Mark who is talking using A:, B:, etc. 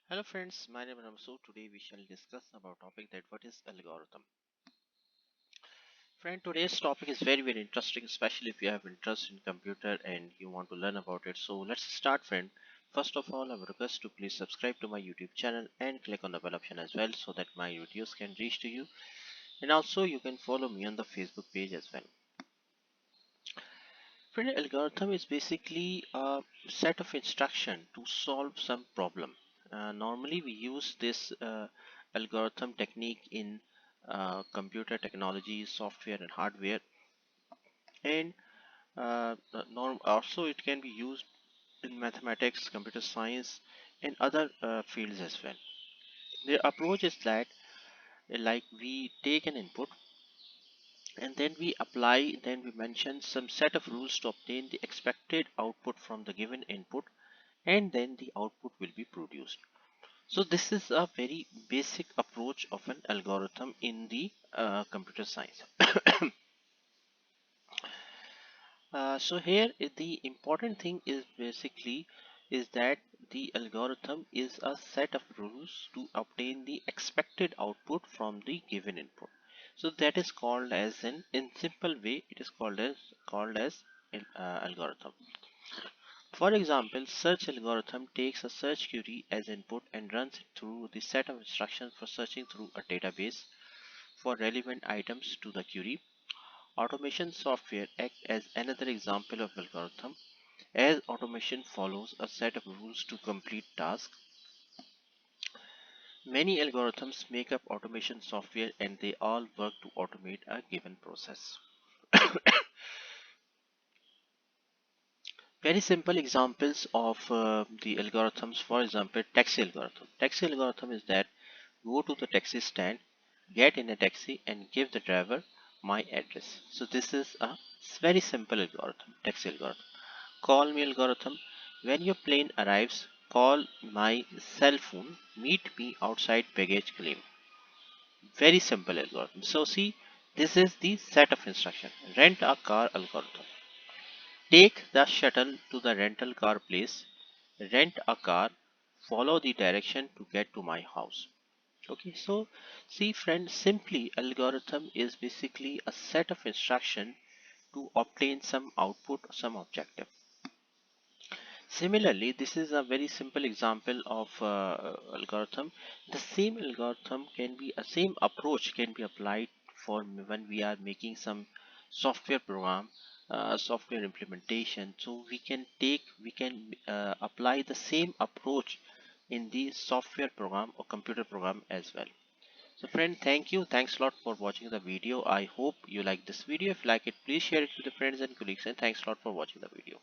A: Hello friends, my name is Ramsu. Today we shall discuss about topic that what is algorithm. Friend, today's topic is very interesting, especially if you have interest in computer and you want to learn about it. So let's start, friend. First of all, I would request to please subscribe to my YouTube channel and click on the bell option as well so that my videos can reach to you. And also you can follow me on the Facebook page as well. Friend, algorithm is basically a set of instruction to solve some problem. Normally, we use this algorithm technique in computer technology, software, and hardware, and also it can be used in mathematics, computer science, and other fields as well. The approach is that like we take an input and then we apply, then we mention some set of rules to obtain the expected output from the given input, and then the output will be produced. So this is a very basic approach of an algorithm in the computer science. So here the important thing is basically is that the algorithm is a set of rules to obtain the expected output from the given input. So that is called as an in simple way it is called as an algorithm. For example, search algorithm takes a search query as input and runs it through the set of instructions for searching through a database for relevant items to the query. Automation software acts as another example of algorithm, as automation follows a set of rules to complete tasks. Many algorithms make up automation software and they all work to automate a given process. Very simple examples of the algorithms, for example, taxi algorithm. Taxi algorithm is that go to the taxi stand, get in a taxi, and give the driver my address. So this is a very simple algorithm, taxi algorithm. Call me algorithm. When your plane arrives, call my cell phone, meet me outside baggage claim. Very simple algorithm. So see, this is the set of instruction. Rent a car algorithm. Take the shuttle to the rental car place, rent a car, follow the direction to get to my house. Okay, so see friend, simply algorithm is basically a set of instruction to obtain some output, some objective. Similarly, this is a very simple example of algorithm. The same algorithm can be a same approach can be applied for when we are making some software program, software implementation. So we can apply the same approach in the software program or computer program as well. So friend, thank you. Thanks a lot for watching the video. I hope you like this video. If you like it, please share it with the friends and colleagues. And thanks a lot for watching the video.